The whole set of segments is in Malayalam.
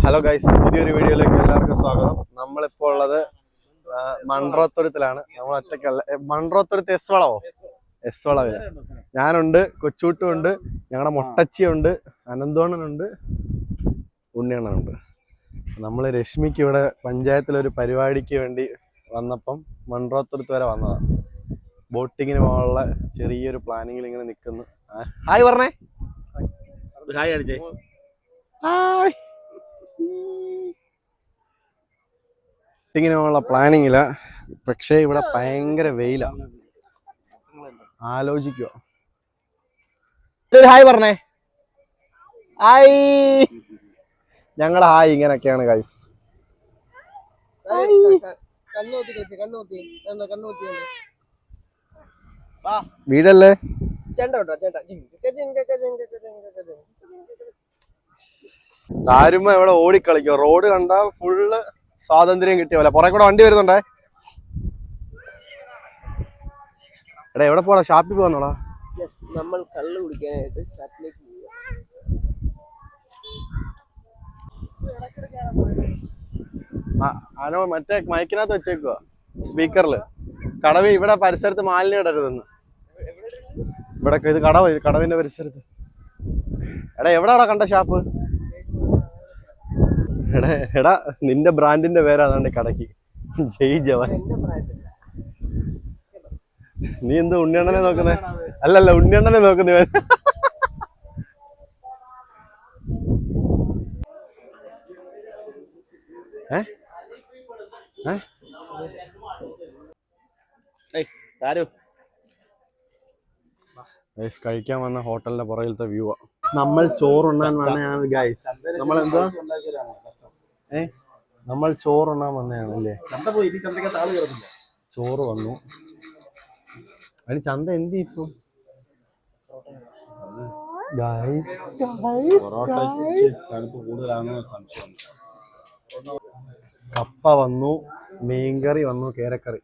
ഹലോ ഗൈസ്, പുതിയൊരു വീഡിയോയിലേക്ക് എല്ലാവർക്കും സ്വാഗതം. നമ്മളിപ്പോൾ ഉള്ളത് മൺറോത്തുരുത്തിലാണ്. നമ്മൾ ഒറ്റയ്ക്കല്ല, മൺറോത്തുരുത്ത് എസ് വളവില് ഞാനുണ്ട്, കൊച്ചൂട്ടുമുണ്ട്, ഞങ്ങളുടെ മൊട്ടച്ചിയുണ്ട്, അനന്തോണനുണ്ട്, ഉണ്ണിയണ്ണനുണ്ട്. നമ്മൾ രശ്മിക്ക് ഇവിടെ പഞ്ചായത്തിലൊരു പരിപാടിക്ക് വേണ്ടി വന്നപ്പം മൺറോത്തുരുത്ത് വരെ വന്നതാണ്. ബോട്ടിങ്ങിന് പോകാനുള്ള ചെറിയൊരു പ്ലാനിങ്ങിൽ ഇങ്ങനെ നിൽക്കുന്നു. ഹായ് പറഞ്ഞേ, ഹായ് അടിച്ചേ, ഹായ്. ബോട്ടിങ്ങിനുള്ള പ്ലാനിങ്ങില്ല, പക്ഷേ ഇവിടെ ഭയങ്കര വെയിലാണ്. ആലോചിക്കുക. ഹായ് പറഞ്ഞേ, ഹായ്. ഞങ്ങളുടെ ഹായ് ഇങ്ങനെയൊക്കെയാണ് ഗൈസ്. വീടല്ലേ താരുമ്മ എവിടെ ഓടിക്കളിക്കോ. റോഡ് കണ്ടാ ഫുള്ള് സ്വാതന്ത്ര്യം കിട്ടിയ പോലെ. പുറകെ കൂടെ വണ്ടി വരുന്നുണ്ടേ. എടാ എവിടെ പോടാ? ഷാപ്പിൽ പോവാന്നോടാ. നമ്മൾ കള്ള് കുടിക്കാനായിട്ട് ഷാപ്പിലേക്ക് പോവാ. മറ്റേ മൈക്കിനകത്ത് വെച്ചേക്കുവാ, സ്പീക്കറില്. കടവ് ഇവിടെ പരിസരത്ത് മാലിന്യം ഇടരുതെന്ന്. ഇവിടെ ഇത് കടവിന്റെ പരിസരത്ത്. എടാ എവിടാടാ കണ്ട ഷാപ്പ്? എടാ നിന്റെ ബ്രാൻഡിന്റെ പേരാണ് കടക്ക്. ജയ് ജവാൻ. നീ എന്ത് ഉണ്ണിയണ്ണനെ നോക്കുന്നേ? അല്ലല്ല, ഉണ്ണിയണ്ണനെ നോക്കുന്നേ. കഴിക്കാൻ വന്ന ഹോട്ടലിന്റെ പുറകിലത്തെ വ്യൂവാ. നമ്മൾ ചോറുണ്ണാൻ വന്നതാണ് ഗൈസ്. നമ്മളെന്താ നമ്മൾ ചോറുണ്ണാൻ വന്നതാണ് അല്ലേ? ചോറ് വന്നു. അതിന് ചന്ത എന്ത് ഇപ്പൊ? കപ്പ വന്നു, മീൻകറി വന്നു, കേരക്കറി.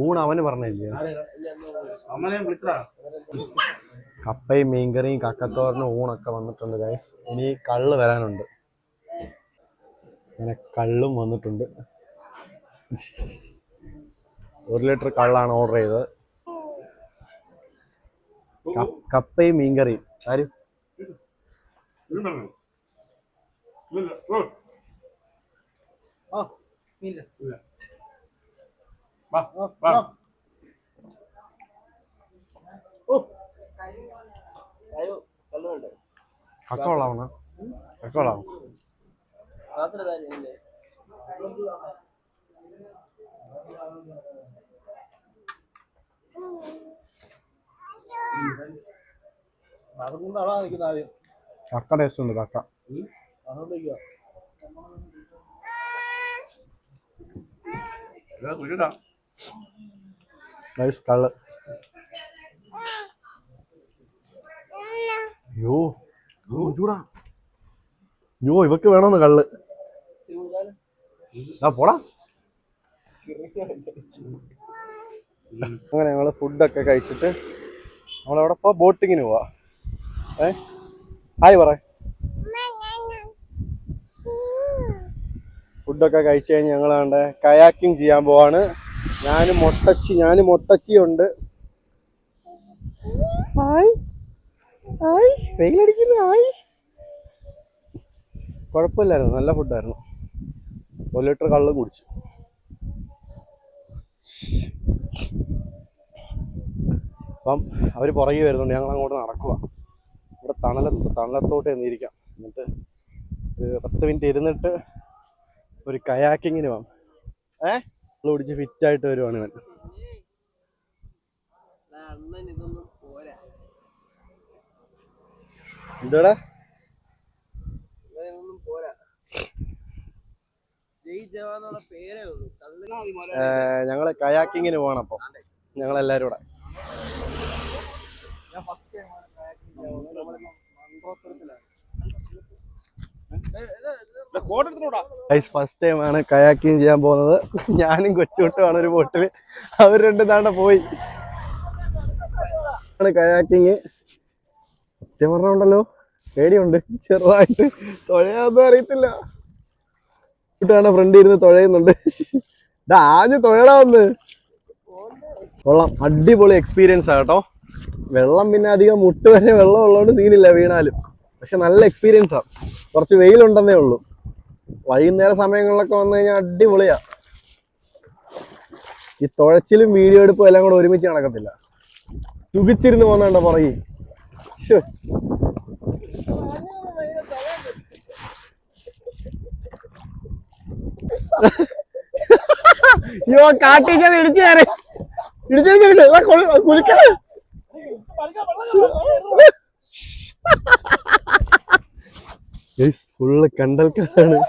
ഊണ് അവന് പറഞ്ഞില്ലേ? കപ്പയും മീൻകറിയും കക്കത്തോരനും ഊണൊക്കെ വന്നിട്ടുണ്ട് ഗൈസ്. ഇനി കള്ള് വരാനുണ്ട്. അങ്ങനെ കള്ളും വന്നിട്ടുണ്ട്. 1 ലിറ്റർ കള്ളാണ് ഓർഡർ ചെയ്തത്. കപ്പയും മീൻകറിയും. ആരും കക്കോളാവണ കക്കോളാവും. കക്ക ടേസ്റ്റ് ഉണ്ട്. കക്ക കള്ള്. യോ ഇവക്ക് വേണമെന്ന് കള്ള്. പോടാ. അങ്ങനെ ഞങ്ങള് ഫുഡൊക്കെ കഴിച്ചിട്ട് നമ്മളെവിടെ പോ? ബോട്ടിങ്ങിന് പോവാ. ഹായ് പറ. ഫുഡൊക്കെ കഴിച്ചു കഴിഞ്ഞ് ഞങ്ങളാണ്ട് കയാക്കിങ് ചെയ്യാൻ പോവാണ്. ഞാനും മൊട്ടച്ചിയുണ്ട്. Hi hi. വെയിലടിക്കുന്നു. ഹായ്. കുഴപ്പമില്ലായിരുന്നു, നല്ല ഫുഡായിരുന്നു. 1 ലിറ്റർ കള്ള് കുടിച്ചു. അപ്പം അവർ പുറകെ വരുന്നുണ്ട്. ഞങ്ങൾ അങ്ങോട്ട് നടക്കുക. ഇവിടെ തണലത്തോട്ട് ചെന്നിരിക്കാം. എന്നിട്ട് 10 മിനിറ്റ് ഇരുന്നിട്ട് ഒരു കയാക്കിങ്ങിന് പോകാം. കുടിച്ച് ഫിറ്റായിട്ട് വരുവാണ് ഇവൻ. എന്താടാ? ഞങ്ങള് കയാക്കിങ്ങിന് പോകണം. അപ്പം ഞങ്ങളെല്ലാരും കൂടെ. ഫസ്റ്റ് ടൈം ആണ് കയാക്കിങ് ചെയ്യാൻ പോകുന്നത്. ഞാനും കൊച്ചുട്ടുമാണ് ഒരു ബോട്ടില്. അവർ രണ്ടും താണ്ട പോയി. കയാക്കിങ് സത്യം പറഞ്ഞുണ്ടല്ലോ പേടിയുണ്ട് ചെറുതായിട്ട് തുഴയാന്നും അറിയത്തില്ല. ാണ് ഫ്രണ്ട് ഇരുന്ന് തുഴയുന്നുണ്ട്. ആദ്യം തുഴടാ വന്ന് കൊള്ളാം. അടിപൊളി എക്സ്പീരിയൻസ് ആട്ടോ. വെള്ളം പിന്നെ അധികം മുട്ട് വരെ വെള്ളം ഉള്ളതുകൊണ്ട് സീനില്ല വീണാലും. പക്ഷെ നല്ല എക്സ്പീരിയൻസ് ആണ്. കുറച്ച് വെയിലുണ്ടെന്നേ ഉള്ളൂ. വൈകുന്നേര സമയങ്ങളിലൊക്കെ വന്നു കഴിഞ്ഞാൽ അടിപൊളിയാ. ഈ തുഴച്ചിലും വീഡിയോ എടുപ്പും എല്ലാം കൂടെ ഒരുമിച്ച് നടക്കത്തില്ല. സുഖിച്ചിരുന്ന് പോകുന്നുണ്ടോ പുറകെ. യോ കാട്ടിച്ചത് ഇടിച്ചു കയറി കുളിക്കല. ഫുള്ള് കണ്ടൽക്കാരാണ്.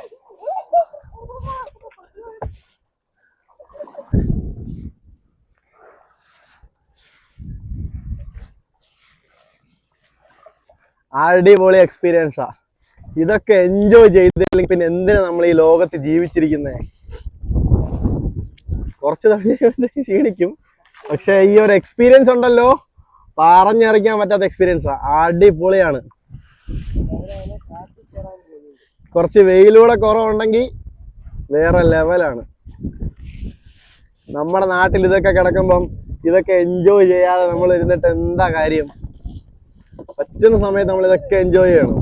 അടിപൊളി എക്സ്പീരിയൻസാ. ഇതൊക്കെ എൻജോയ് ചെയ്തില്ലെങ്കിൽ പിന്നെ എന്തിനാ നമ്മൾ ഈ ലോകത്ത് ജീവിച്ചിരിക്കുന്നേ. കുറച്ച് തവണ ക്ഷീണിക്കും, പക്ഷെ ഈ ഒരു എക്സ്പീരിയൻസ് ഉണ്ടല്ലോ പറഞ്ഞറിയിക്കാൻ പറ്റാത്ത എക്സ്പീരിയൻസാ. അടിപൊളിയാണ്. കുറച്ച് വെയിലൂടെ കുറവുണ്ടെങ്കിൽ വേറെ ലെവലാണ്. നമ്മുടെ നാട്ടിൽ ഇതൊക്കെ കിടക്കുമ്പം ഇതൊക്കെ എൻജോയ് ചെയ്യാതെ നമ്മൾ ഇരുന്നിട്ട് എന്താ കാര്യം. പറ്റുന്ന സമയത്ത് നമ്മൾ ഇതൊക്കെ എൻജോയ് ചെയ്യണം.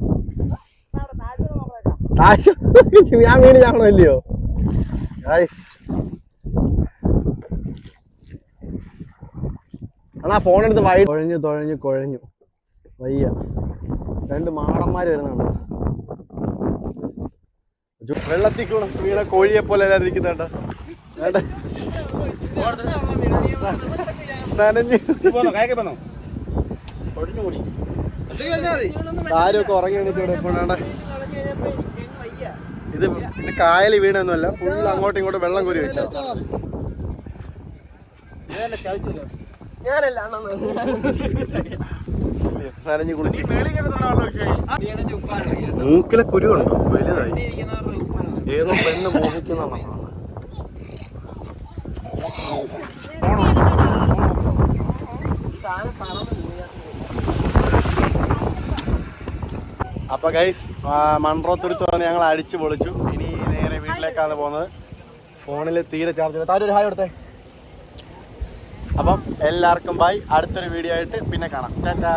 ഞാൻ വീണ് ചാണല്ലോ ഗൈസ്. എന്നാ ഫോൺ എടുത്ത് കുഴഞ്ഞു വയ്യ. രണ്ട് മാടന്മാര് വരുന്നുണ്ട്. വെള്ളത്തിൽ കൂടെ വീണ കോഴിയെ പോലെ എല്ലാവരും ഇരിക്കുന്നുണ്ട്. ആരൊക്കെ ഉറങ്ങി വേണ്ടിട്ട് എപ്പോഴാണ് ഇത് കായൽ വീണൊന്നുമല്ല, ഫുള്ള് അങ്ങോട്ടും ഇങ്ങോട്ടും വെള്ളം കോരി വെച്ചാ. നനഞ്ഞു കുളിച്ച് മൂക്കിലെ കുരുണ്ടോ വലുതായി. ഏതോ പെണ്ണ് മോഹിക്കുന്ന. അപ്പൊ ഗൈസ് മൺട്രോത്തുരുത്ത് പറഞ്ഞ് ഞങ്ങൾ അടിച്ചു പൊളിച്ചു. ഇനി നേരെ വീട്ടിലേക്കാണ് പോകുന്നത്. ഫോണിൽ തീരെ ചാർജ് ഇല്ല. താരൊരു ഹായ് കൊടുത്തേ. അപ്പം എല്ലാവർക്കും ബൈ. അടുത്തൊരു വീഡിയോ ആയിട്ട് പിന്നെ കാണാം. ടാറ്റാ.